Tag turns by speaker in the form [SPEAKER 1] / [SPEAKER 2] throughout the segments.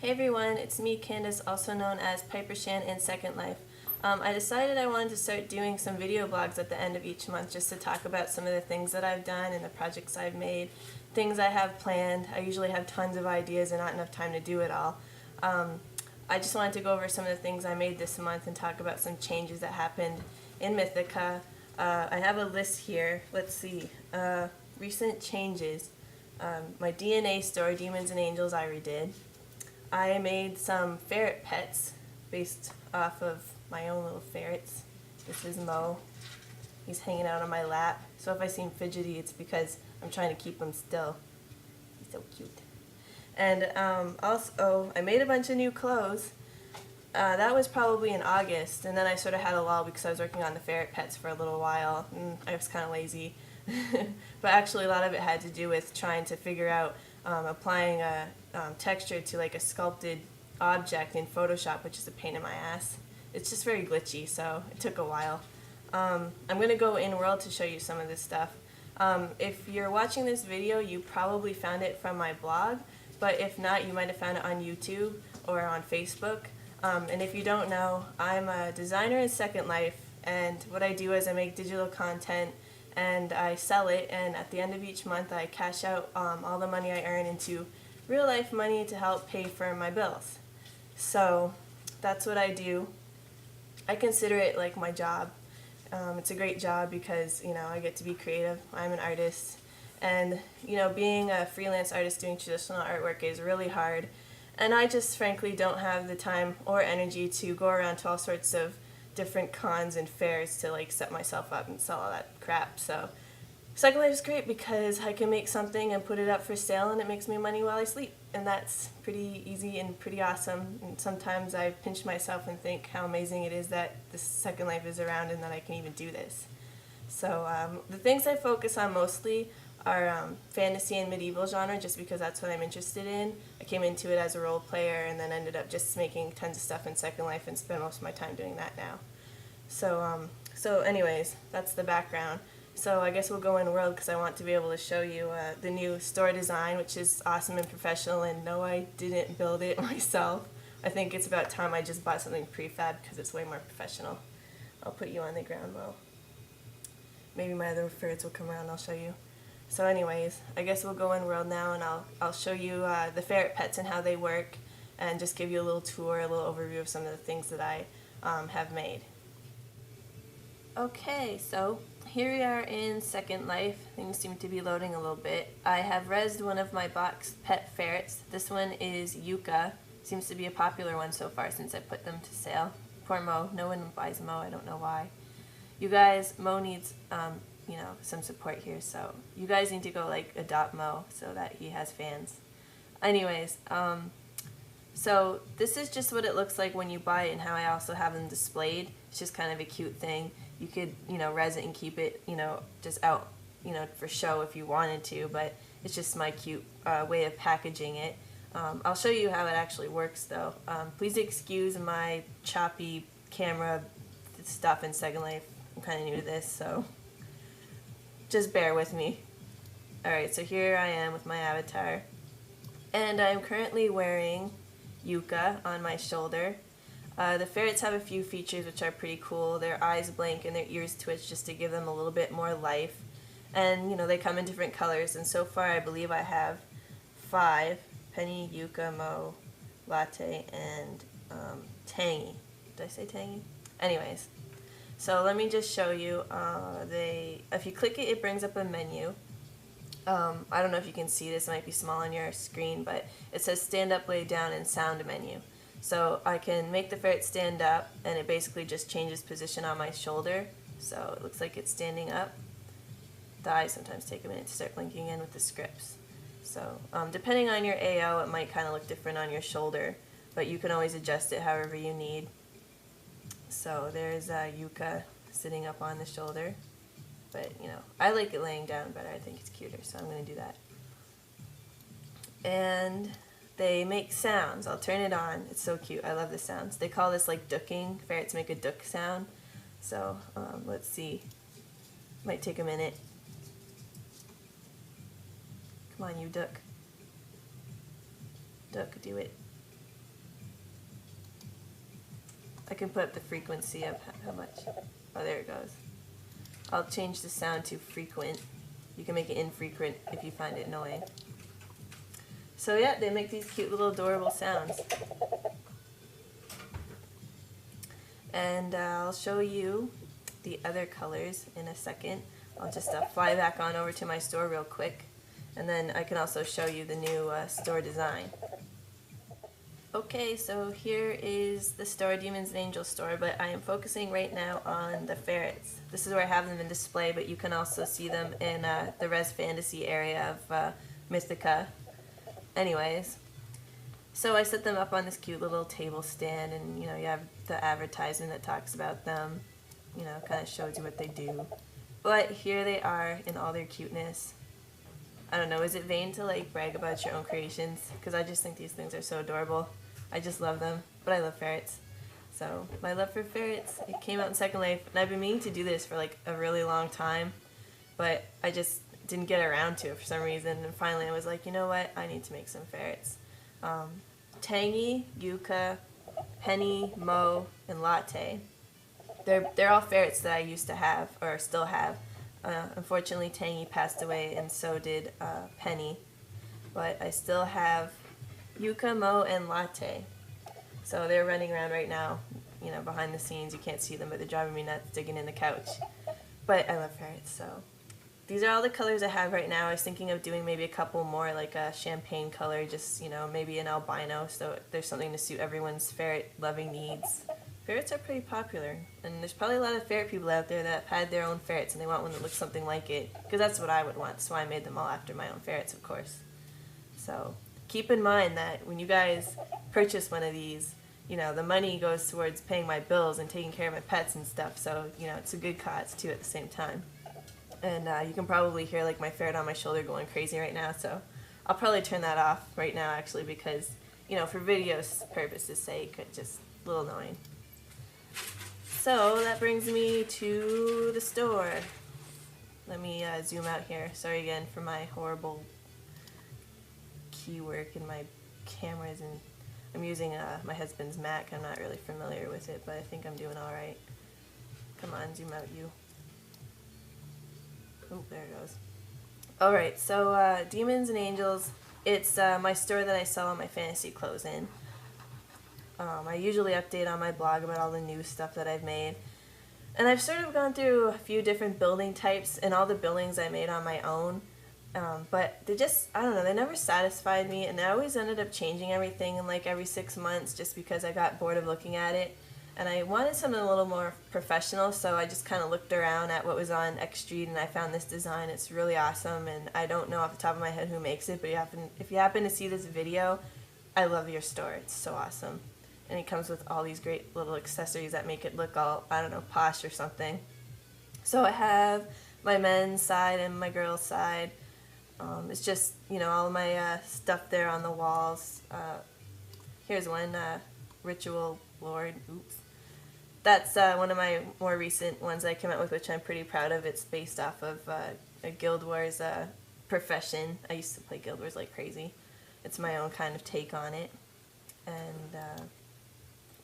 [SPEAKER 1] Hey everyone, it's me, Candace, also known as Piper Shan in Second Life. I decided I wanted to start doing some video blogs at the end of each month just to talk about some of the things that I've done and the projects I've made, things I have planned. I usually have tons of ideas and not enough time to do it all. I just wanted to go over some of the things I made this month and talk about some changes that happened in Mythica. I have a list here. Let's see. Recent changes. My DNA store, Demons and Angels, I redid. I made some ferret pets based off of my own little ferrets. This is Mo. He's hanging out on my lap. So if I seem fidgety, it's because I'm trying to keep him still. He's so cute. And also, I made a bunch of new clothes. That was probably in August, and then I sort of had a lull because I was working on the ferret pets for a little while, and I was kind of lazy. But actually a lot of it had to do with trying to figure out applying a texture to like a sculpted object in Photoshop, which is a pain in my ass. It's just very glitchy, so it took a while. I'm going to go in world to show you some of this stuff. If you're watching this video, you probably found it from my blog, but if not, you might have found it on YouTube or on Facebook. And if you don't know, I'm a designer in Second Life, and what I do is I make digital content and I sell it, and at the end of each month I cash out all the money I earn into real life money to help pay for my bills. So that's what I do. I consider it like my job. It's a great job because, you know, I get to be creative. I'm an artist, and, you know, being a freelance artist doing traditional artwork is really hard, and I just frankly don't have the time or energy to go around to all sorts of different cons and fairs to like set myself up and sell all that crap. So Second Life is great because I can make something and put it up for sale and it makes me money while I sleep, and that's pretty easy and pretty awesome. And sometimes I pinch myself and think how amazing it is that this Second Life is around and that I can even do this. So the things I focus on mostly are fantasy and medieval genre, just because that's what I'm interested in. I came into it as a role player and then ended up just making tons of stuff in Second Life and spend most of my time doing that now. So anyways, that's the background. So I guess we'll go in world because I want to be able to show you the new store design, which is awesome and professional, and no, I didn't build it myself. I think it's about time I just bought something prefab because it's way more professional. I'll put you on the ground, Mo. Maybe my other ferrets will come around and I'll show you. So anyways, I guess we'll go in world now, and I'll show you the ferret pets and how they work, and just give you a little tour, a little overview of some of the things that I have made. Okay, so here we are in Second Life. Things seem to be loading a little bit. I have rezzed one of my box pet ferrets. This one is Yuka. Seems to be a popular one so far since I put them to sale. Poor Mo. No one buys Mo. I don't know why. You guys, Mo needs you know, some support here, so you guys need to go like adopt Mo so that he has fans. Anyways, so this is just what it looks like when you buy it and how I also have them displayed. It's just kind of a cute thing. You could, you know, res it and keep it, you know, just out, you know, for show if you wanted to, but it's just my cute way of packaging it. I'll show you how it actually works though. Please excuse my choppy camera stuff in Second Life. I'm kind of new to this, so just bear with me. Alright, so here I am with my avatar, and I'm currently wearing Yuka on my shoulder. The ferrets have a few features which are pretty cool. Their eyes blink and their ears twitch just to give them a little bit more life. And, you know, they come in different colors, and so far I believe I have 5. Penny, Yuka, Mo, Latte, and Tangy. Did I say Tangy? Anyways. So let me just show you, if you click it, it brings up a menu. I don't know if you can see this, it might be small on your screen, but it says stand up, lay down, and sound menu. So I can make the ferret stand up, and it basically just changes position on my shoulder. So it looks like it's standing up. The eyes sometimes take a minute to start blinking in with the scripts. So depending on your AO, it might kind of look different on your shoulder, but you can always adjust it however you need. So there's Yuka sitting up on the shoulder, but you know, I like it laying down better. I think it's cuter, so I'm going to do that. And they make sounds. I'll turn it on. It's so cute. I love the sounds. They call this like ducking. Ferrets make a duck sound. So let's see. Might take a minute. Come on, you duck. Duck, do it. I can put up the frequency of how much. Oh, there it goes. I'll change the sound to frequent. You can make it infrequent if you find it annoying. So yeah, they make these cute little adorable sounds. And I'll show you the other colors in a second. I'll just fly back on over to my store real quick, and then I can also show you the new store design. Okay, so here is the store, Demons and Angels store, but I am focusing right now on the ferrets. This is where I have them in display, but you can also see them in the Res Fantasy area of Mythica. Anyways, so I set them up on this cute little table stand, and you know, you have the advertisement that talks about them, you know, kind of shows you what they do. But here they are in all their cuteness. I don't know, is it vain to like brag about your own creations? Because I just think these things are so adorable. I just love them, but I love ferrets. So my love for ferrets, it came out in Second Life, and I've been meaning to do this for like a really long time, but I just didn't get around to it for some reason, and finally I was like, you know what, I need to make some ferrets. Tangy, Yuka, Penny, Mo, and Latte. They're all ferrets that I used to have, or still have. Unfortunately, Tangy passed away, and so did Penny. But I still have Yuka, Mo, and Latte. So they're running around right now, you know, behind the scenes. You can't see them, but they're driving me nuts digging in the couch. But I love ferrets, so. These are all the colors I have right now. I was thinking of doing maybe a couple more, like a champagne color, just, you know, maybe an albino, so there's something to suit everyone's ferret-loving needs. Ferrets are pretty popular, and there's probably a lot of ferret people out there that have had their own ferrets and they want one that looks something like it, because that's what I would want, so I made them all after my own ferrets, of course. So keep in mind that when you guys purchase one of these, you know, the money goes towards paying my bills and taking care of my pets and stuff, so, you know, it's a good cause too at the same time. And you can probably hear like my ferret on my shoulder going crazy right now, so I'll probably turn that off right now actually, because, you know, for video purposes' sake, it's just a little annoying. So that brings me to the store. Let me zoom out here. Sorry again for my horrible key work and my cameras, and I'm using my husband's Mac. I'm not really familiar with it, but I think I'm doing alright. Come on, zoom out you. Oh, there it goes. Alright, so Demons and Angels, it's my store that I sell all my fantasy clothes in. I usually update on my blog about all the new stuff that I've made. And I've sort of gone through a few different building types, and all the buildings I made on my own. But they just, I don't know, they never satisfied me, and I always ended up changing everything in like every 6 months just because I got bored of looking at it. And I wanted something a little more professional, so I just kind of looked around at what was on Xstreet, and I found this design. It's really awesome, and I don't know off the top of my head who makes it, but if you happen to see this video, I love your store. It's so awesome. And it comes with all these great little accessories that make it look all, I don't know, posh or something. So I have my men's side and my girls' side. It's just, you know, all my stuff there on the walls. Here's one, Ritual Lord. Oops. That's one of my more recent ones I came out with, which I'm pretty proud of. It's based off of a Guild Wars profession. I used to play Guild Wars like crazy. It's my own kind of take on it. And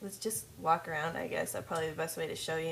[SPEAKER 1] let's just walk around, I guess. That's probably the best way to show you.